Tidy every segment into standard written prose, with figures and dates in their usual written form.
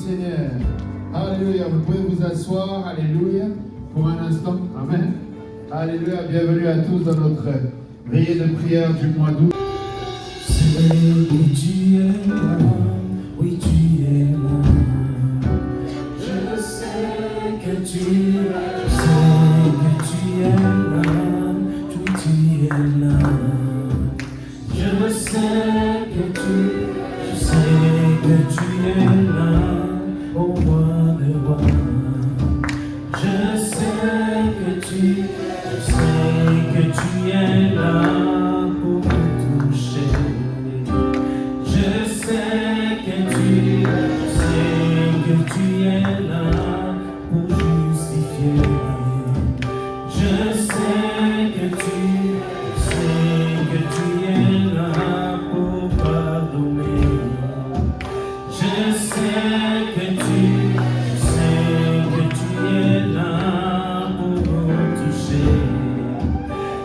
Seigneur. Alléluia. Vous pouvez vous asseoir. Alléluia. Pour un instant. Amen. Alléluia. Bienvenue à tous dans notre veillée de prière du mois d'août. Oui, tu es là. Oui, tu es là. Je sais que tu es là. Tu es là. Je sais que tu es là, au roi de roi. Je sais que tu es là pour me toucher. Je sais que tu es là pour justifier. Je sais que tu es là pour pardonner. Je sais que tu es là pour me toucher.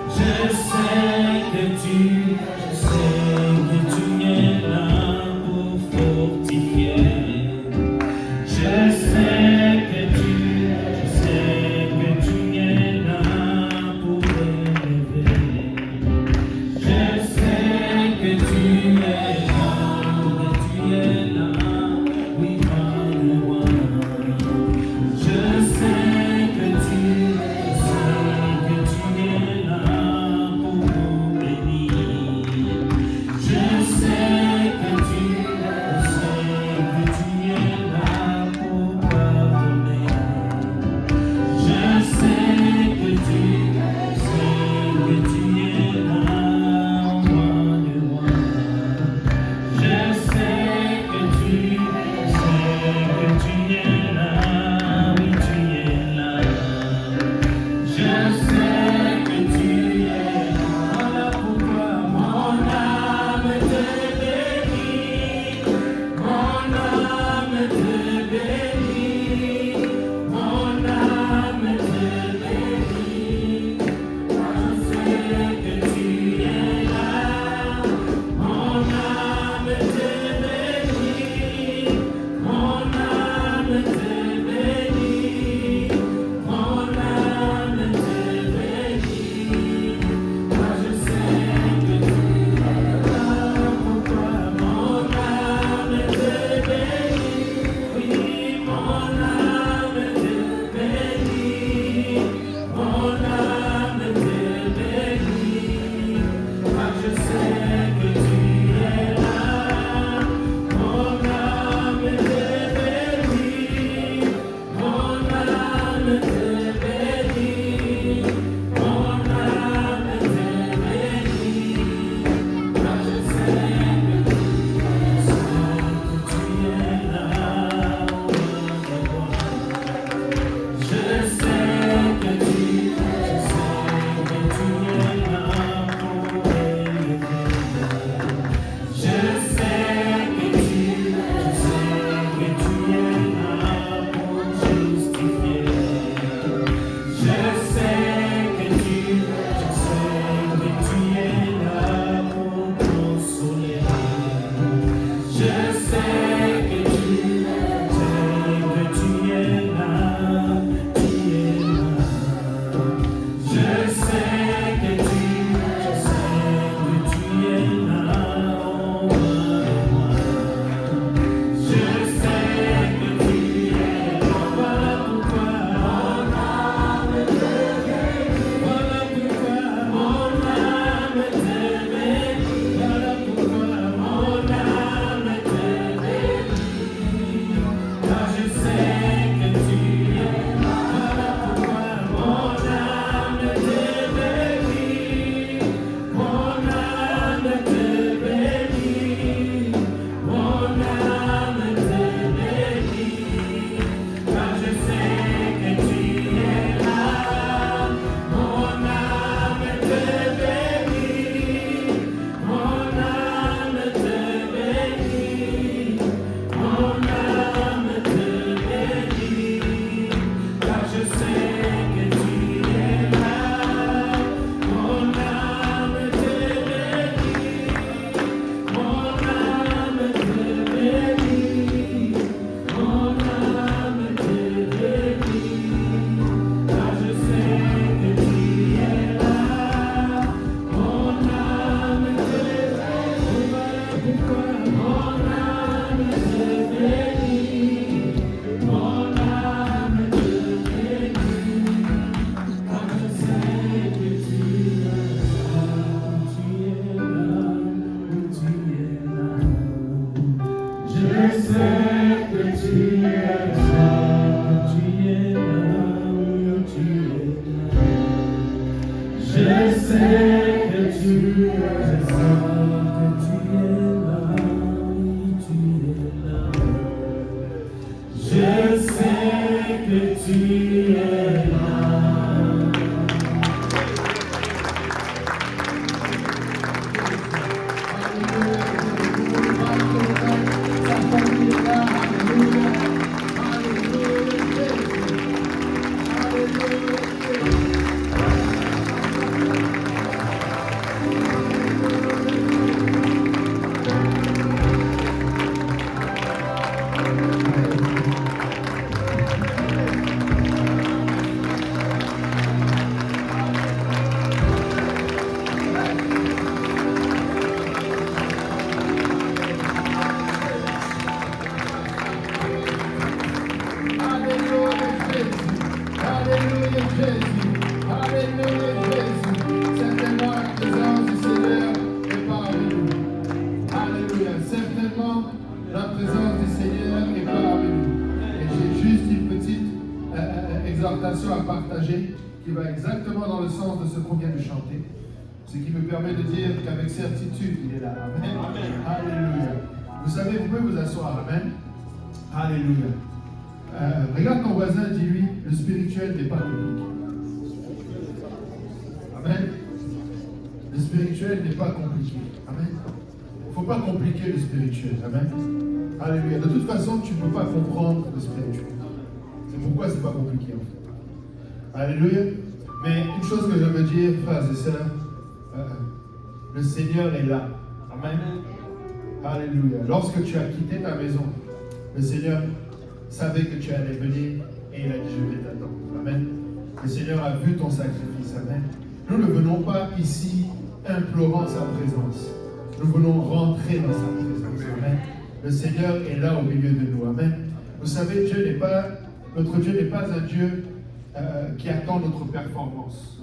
Je sais tu es là, oui, tu es là. Je sais que tu es là. À partager qui va exactement dans le sens de ce qu'on vient de chanter, ce qui me permet de dire qu'avec certitude il est là. Amen. Amen. Alléluia. Vous savez, vous pouvez vous asseoir. Amen. Alléluia. Regarde ton voisin, dis-lui, le spirituel n'est pas compliqué. Amen. Le spirituel n'est pas compliqué. Amen. Il ne faut pas compliquer le spirituel. Amen. Alléluia. De toute façon, tu ne peux pas comprendre le spirituel. C'est pourquoi c'est pas compliqué en fait. Alléluia. Mais une chose que je veux dire, frères et sœurs, le Seigneur est là. Amen. Alléluia. Lorsque tu as quitté ta maison, le Seigneur savait que tu allais venir et il a dit je vais t'attendre. Amen. Le Seigneur a vu ton sacrifice. Amen. Nous ne venons pas ici implorant sa présence. Nous venons rentrer dans sa présence. Amen. Le Seigneur est là au milieu de nous. Amen. Vous savez, notre Dieu n'est pas un Dieu qui attend notre performance.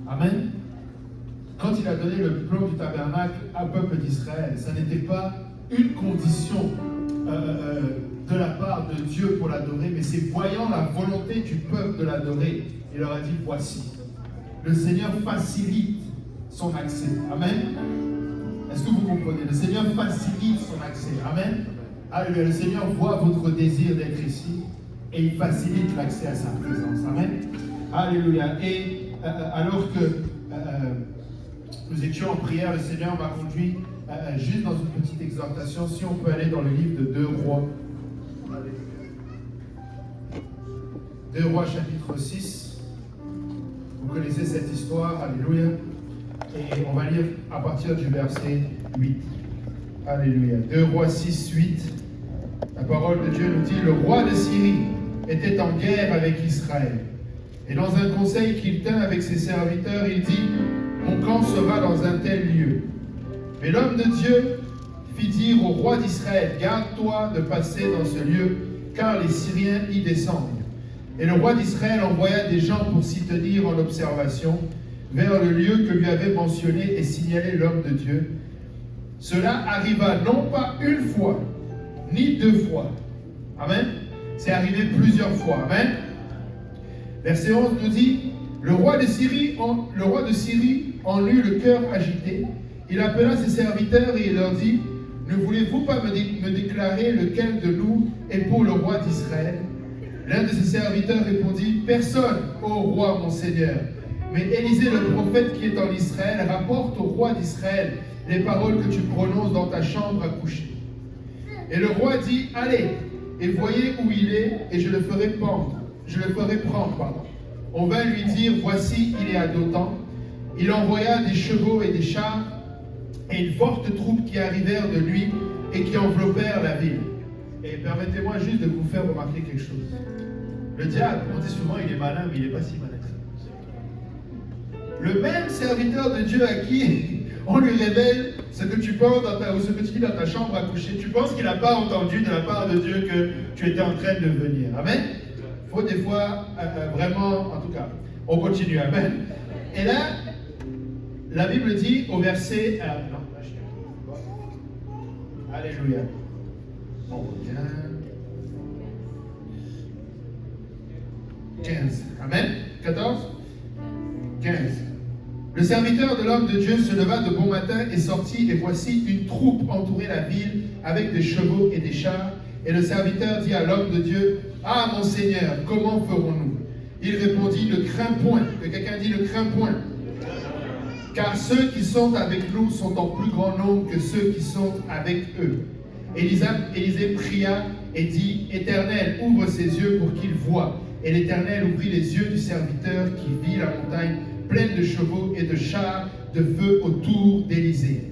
Amen. Quand il a donné le plan du tabernacle au peuple d'Israël, ça n'était pas une condition de la part de Dieu pour l'adorer, mais c'est voyant la volonté du peuple de l'adorer. Il leur a dit, voici. Le Seigneur facilite son accès. Amen. Est-ce que vous comprenez? Le Seigneur facilite son accès. Amen. Alléluia. Le Seigneur voit votre désir d'être ici et il facilite l'accès à sa présence. Amen. Alléluia. Et alors que nous étions en prière, le Seigneur m'a conduit juste dans une petite exhortation. Si on peut aller dans le livre de 2 Rois. 2 Rois chapitre 6. Vous connaissez cette histoire. Alléluia. Et on va lire à partir du verset 8. Alléluia. 2 Rois 6, 8. La parole de Dieu nous dit, le roi de Syrie était en guerre avec Israël. Et dans un conseil qu'il tint avec ses serviteurs, il dit, mon camp sera dans un tel lieu. Mais l'homme de Dieu fit dire au roi d'Israël, garde-toi de passer dans ce lieu, car les Syriens y descendent. Et le roi d'Israël envoya des gens pour s'y tenir en observation vers le lieu que lui avait mentionné et signalé l'homme de Dieu. Cela arriva non pas une fois, ni 2 fois. Amen. C'est arrivé plusieurs fois. Amen. Verset 11 nous dit, le roi de Syrie en eut le cœur agité. Il appela ses serviteurs et il leur dit, ne voulez-vous pas me déclarer lequel de nous est pour le roi d'Israël? L'un de ses serviteurs répondit, personne, ô roi mon Seigneur. Mais Élisée le prophète qui est en Israël rapporte au roi d'Israël les paroles que tu prononces dans ta chambre à coucher. Et le roi dit, allez, et voyez où il est, et je le ferai prendre. On vint lui dire, voici, il est à Dothan. Il envoya des chevaux et des chars, et une forte troupe qui arrivèrent de lui, et qui enveloppèrent la ville. Et permettez-moi juste de vous faire remarquer quelque chose. Le diable, on dit souvent, il est malin, mais il n'est pas si malin. Le même serviteur de Dieu à qui on lui révèle ce que tu penses ou ce que tu dis dans ta chambre à coucher, tu penses qu'il n'a pas entendu de la part de Dieu que tu étais en train de venir. Amen. Il faut des fois, vraiment, en tout cas, on continue. Amen. Et là, la Bible dit au verset... Alléluia. On revient. 15. Amen. 14. 15. Le serviteur de l'homme de Dieu se leva de bon matin et sortit, et voici une troupe entourait la ville avec des chevaux et des chars. Et le serviteur dit à l'homme de Dieu, « Ah, mon Seigneur, comment ferons-nous » Il répondit, « Ne crains point. » Que quelqu'un dit, « Ne crains point. » Car ceux qui sont avec nous sont en plus grand nombre que ceux qui sont avec eux. Élisée pria et dit, « Éternel, ouvre ses yeux pour qu'il voie. » Et l'Éternel ouvrit les yeux du serviteur qui vit la montagne pleine de chevaux et de chars de feu autour d'Élisée.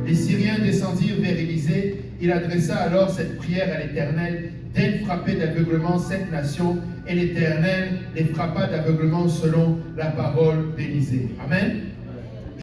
Les Syriens descendirent vers Élisée. Il adressa alors cette prière à l'Éternel, d'être frappé d'aveuglement cette nation, et l'Éternel les frappa d'aveuglement selon la parole d'Élisée. Amen.